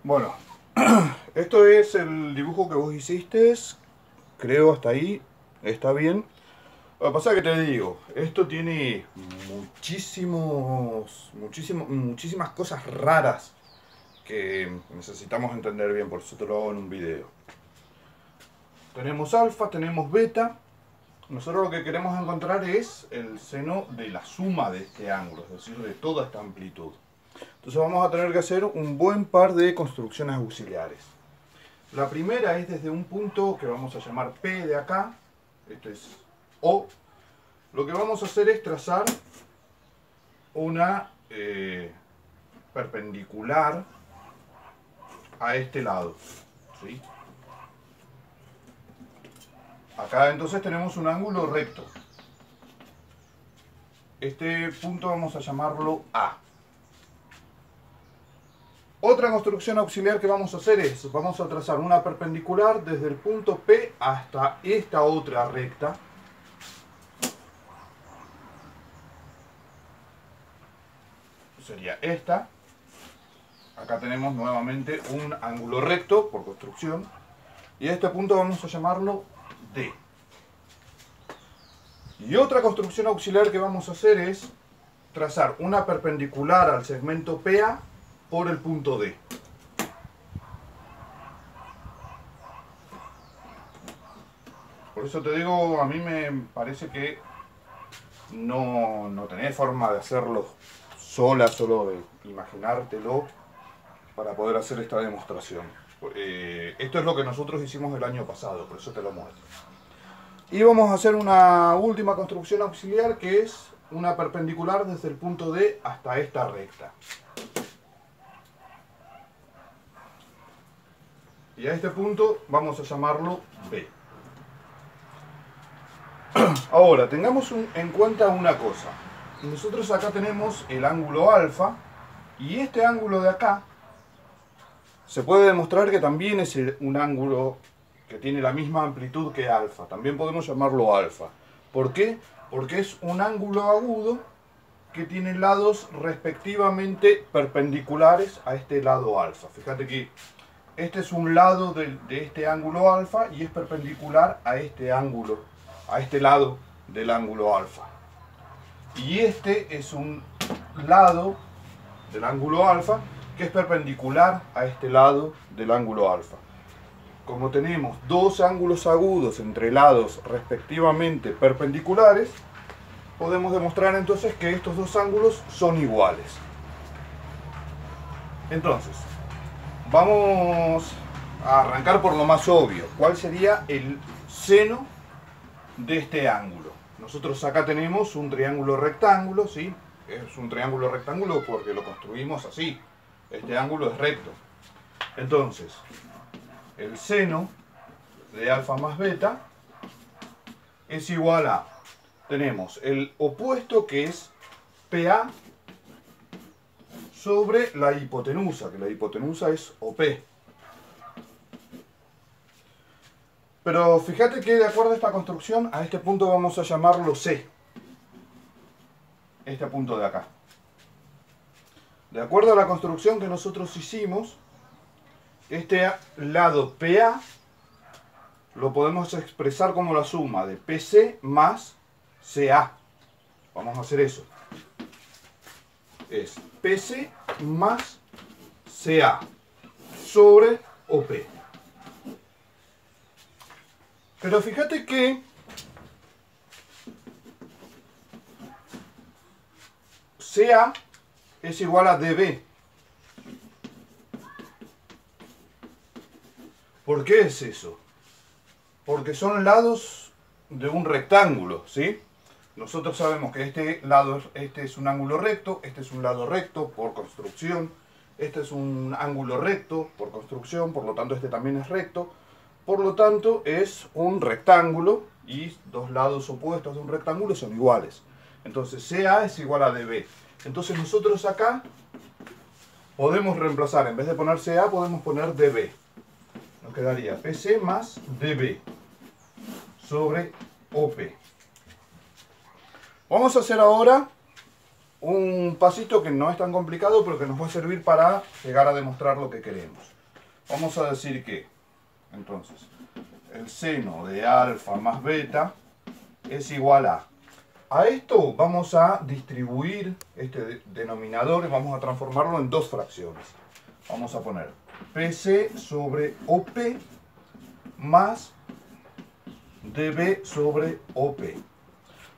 Bueno, esto es el dibujo que vos hiciste, creo hasta ahí, está bien. Lo que pasa es que te digo, esto tiene muchísimas cosas raras que necesitamos entender bien, por eso te lo hago en un video. Tenemos alfa, tenemos beta. Nosotros lo que queremos encontrar es el seno de la suma de este ángulo, es decir, de toda esta amplitud. Entonces vamos a tener que hacer un buen par de construcciones auxiliares. La primera es desde un punto que vamos a llamar P de acá, esto es O. Lo que vamos a hacer es trazar una perpendicular a este lado, ¿sí? Acá entonces tenemos un ángulo recto. Este punto vamos a llamarlo A. Otra construcción auxiliar que vamos a hacer es, vamos a trazar una perpendicular desde el punto P hasta esta otra recta. Sería esta. Acá tenemos nuevamente un ángulo recto por construcción. Y a este punto vamos a llamarlo D. Y otra construcción auxiliar que vamos a hacer es trazar una perpendicular al segmento PA por el punto D. Por eso te digo, a mí me parece que no tenés forma de hacerlo sola, solo de imaginártelo para poder hacer esta demostración. Esto es lo que nosotros hicimos el año pasado, por eso te lo muestro. Y vamos a hacer una última construcción auxiliar que es una perpendicular desde el punto D hasta esta recta. Y a este punto vamos a llamarlo B. Ahora, tengamos en cuenta una cosa. Nosotros acá tenemos el ángulo alfa y este ángulo de acá se puede demostrar que también es un ángulo que tiene la misma amplitud que alfa. También podemos llamarlo alfa. ¿Por qué? Porque es un ángulo agudo que tiene lados respectivamente perpendiculares a este lado alfa. Fíjate que este es un lado de este ángulo alfa y es perpendicular a este ángulo, a este lado del ángulo alfa. Y este es un lado del ángulo alfa que es perpendicular a este lado del ángulo alfa. Como tenemos dos ángulos agudos entre lados respectivamente perpendiculares, podemos demostrar entonces que estos dos ángulos son iguales. Entonces, vamos a arrancar por lo más obvio. ¿Cuál sería el seno de este ángulo? Nosotros acá tenemos un triángulo rectángulo, ¿sí? Es un triángulo rectángulo porque lo construimos así. Este ángulo es recto. Entonces, el seno de alfa más beta es igual a, tenemos el opuesto que es PA sobre la hipotenusa, que la hipotenusa es OP. Pero fíjate que de acuerdo a esta construcción, a este punto vamos a llamarlo C. Este punto de acá. De acuerdo a la construcción que nosotros hicimos, este lado PA lo podemos expresar como la suma de PC más CA. Vamos a hacer eso. Es PC más CA sobre OP. Pero fíjate que CA es igual a DB. ¿Por qué es eso? Porque son lados de un rectángulo, ¿sí? Nosotros sabemos que este lado, este es un ángulo recto, este es un lado recto por construcción, este es un ángulo recto por construcción, por lo tanto este también es recto. Por lo tanto es un rectángulo y dos lados opuestos de un rectángulo son iguales. Entonces CA es igual a DB. Entonces nosotros acá podemos reemplazar, en vez de poner CA podemos poner DB. Nos quedaría PC más DB sobre OP. Vamos a hacer ahora un pasito que no es tan complicado, pero que nos va a servir para llegar a demostrar lo que queremos. vamos a decir que, entonces, el seno de alfa más beta es igual a esto vamos a distribuir este denominador y vamos a transformarlo en dos fracciones. Vamos a poner PC sobre OP más DB sobre OP.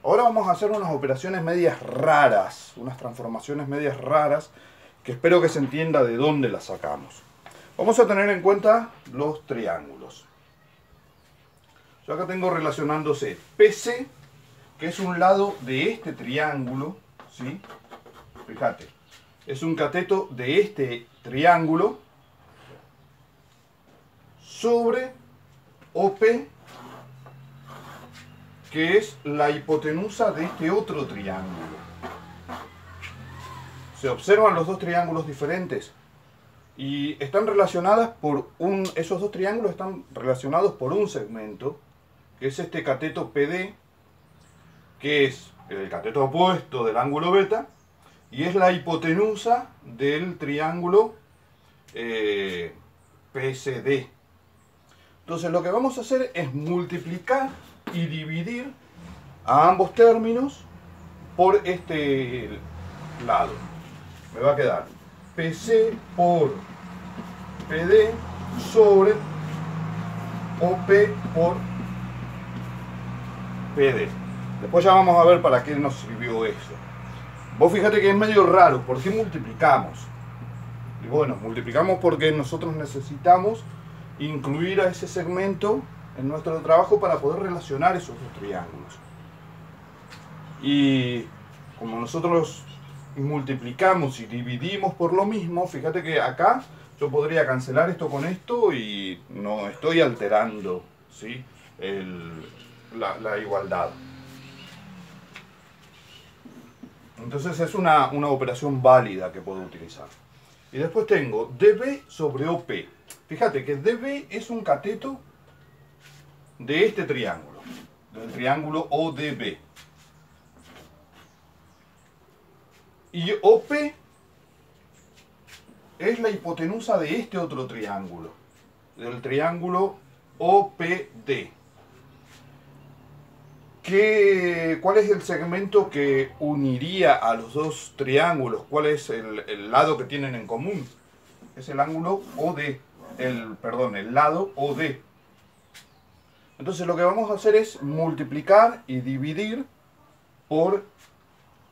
Ahora vamos a hacer unas operaciones medias raras, unas transformaciones medias raras, que espero que se entienda de dónde las sacamos. Vamos a tener en cuenta los triángulos. Yo acá tengo relacionándose PC, que es un lado de este triángulo, ¿sí? Fíjate, es un cateto de este triángulo sobre OP, que es la hipotenusa de este otro triángulo. ¿Se observan los dos triángulos diferentes? Y están relacionadas por esos dos triángulos están relacionados por un segmento, que es este cateto PD, que es el cateto opuesto del ángulo beta, y es la hipotenusa del triángulo PSD. Entonces lo que vamos a hacer es multiplicar y dividir a ambos términos por este lado. Me va a quedar PC por PD sobre OP por PD. Después ya vamos a ver para qué nos sirvió eso. Vos fíjate que es medio raro. ¿Por qué multiplicamos? Y bueno, multiplicamos porque nosotros necesitamos incluir a ese segmento en nuestro trabajo para poder relacionar esos dos triángulos. Y como nosotros multiplicamos y dividimos por lo mismo, fíjate que acá yo podría cancelar esto con esto y no estoy alterando, ¿sí? la igualdad. Entonces es una operación válida que puedo utilizar. Y después tengo DB sobre OP. Fíjate que DB es un cateto de este triángulo, del triángulo ODB. Y OP es la hipotenusa de este otro triángulo, del triángulo OPD. ¿Cuál es el segmento que uniría a los dos triángulos? ¿Cuál es el lado que tienen en común? Es el ángulo OD, el lado OD. Entonces lo que vamos a hacer es multiplicar y dividir por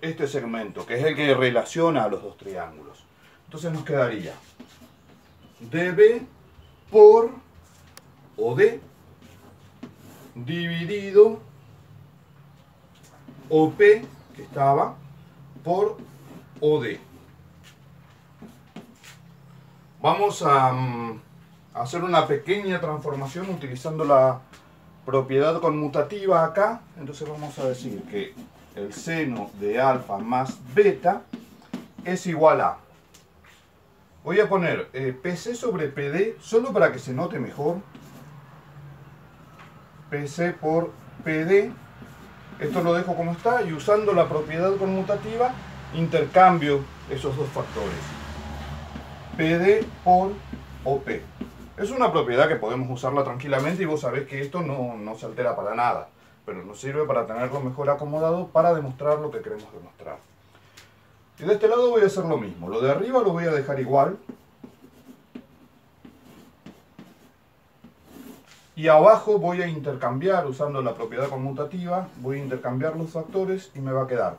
este segmento, que es el que relaciona a los dos triángulos. Entonces nos quedaría DB por OD dividido OP, que estaba, por OD. Vamos a hacer una pequeña transformación utilizando la propiedad conmutativa acá. Entonces vamos a decir que el seno de alfa más beta es igual a... Voy a poner PC sobre PD solo para que se note mejor. PC por PD. Esto lo dejo como está y usando la propiedad conmutativa intercambio esos dos factores. PD por OP. Es una propiedad que podemos usarla tranquilamente y vos sabés que esto no se altera para nada, pero nos sirve para tenerlo mejor acomodado para demostrar lo que queremos demostrar. Y de este lado voy a hacer lo mismo. Lo de arriba lo voy a dejar igual. Y abajo voy a intercambiar, usando la propiedad conmutativa, voy a intercambiar los factores y me va a quedar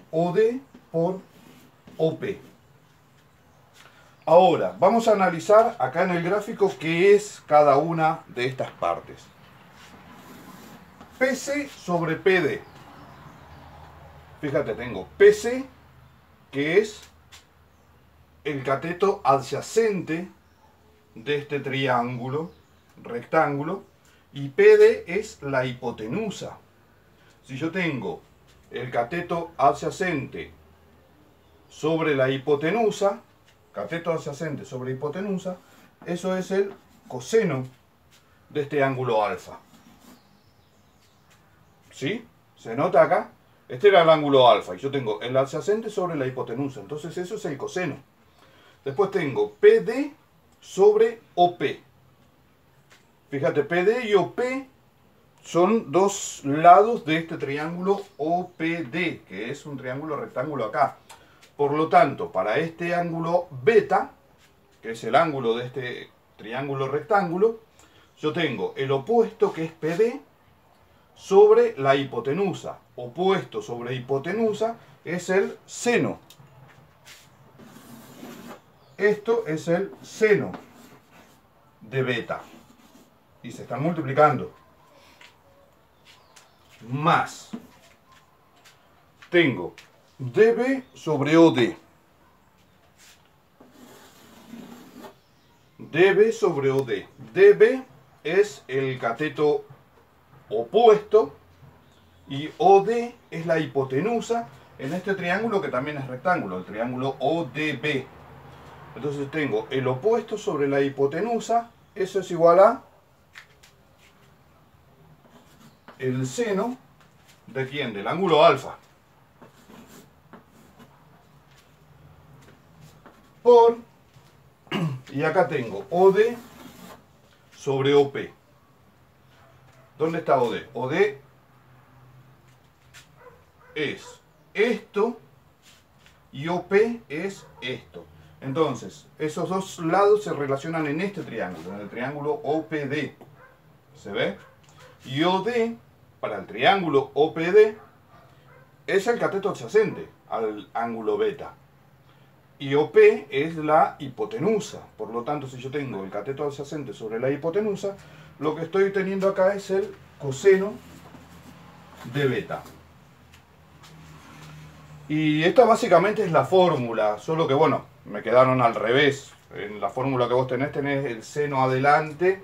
OD por OP. Ahora, vamos a analizar acá en el gráfico qué es cada una de estas partes. PC sobre PD. Fíjate, tengo PC, que es el cateto adyacente de este triángulo rectángulo, y PD es la hipotenusa. Si yo tengo el cateto adyacente sobre la hipotenusa, cateto adyacente sobre hipotenusa, eso es el coseno de este ángulo alfa. ¿Sí? ¿Se nota acá? Este era el ángulo alfa y yo tengo el adyacente sobre la hipotenusa, entonces eso es el coseno. Después tengo PD, sobre OP. Fíjate, PD y OP son dos lados de este triángulo OPD, que es un triángulo rectángulo acá. Por lo tanto, para este ángulo beta, que es el ángulo de este triángulo rectángulo, yo tengo el opuesto, que es PD, sobre la hipotenusa. Opuesto sobre hipotenusa es el seno. Esto es el seno de beta. Y se están multiplicando. Más. Tengo DB sobre OD. DB sobre OD. DB es el cateto opuesto y OD es la hipotenusa en este triángulo que también es rectángulo, el triángulo ODB. Entonces tengo el opuesto sobre la hipotenusa, eso es igual a el seno de ¿quién? Del ángulo alfa. Por, y acá tengo OD sobre OP. ¿Dónde está OD? OD es esto y OP es esto. Entonces, esos dos lados se relacionan en este triángulo, en el triángulo OPD. ¿Se ve? Y OD, para el triángulo OPD, es el cateto adyacente al ángulo beta. Y OP es la hipotenusa. Por lo tanto, si yo tengo el cateto adyacente sobre la hipotenusa, lo que estoy teniendo acá es el coseno de beta. Y esta básicamente es la fórmula, solo que bueno, me quedaron al revés. En la fórmula que vos tenés el seno adelante,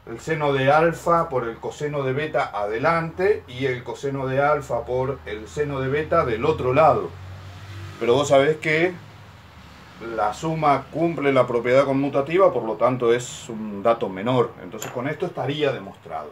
el seno de alfa por el coseno de beta adelante y el coseno de alfa por el seno de beta del otro lado. Pero vos sabés que la suma cumple la propiedad conmutativa, por lo tanto es un dato menor. Entonces con esto estaría demostrado.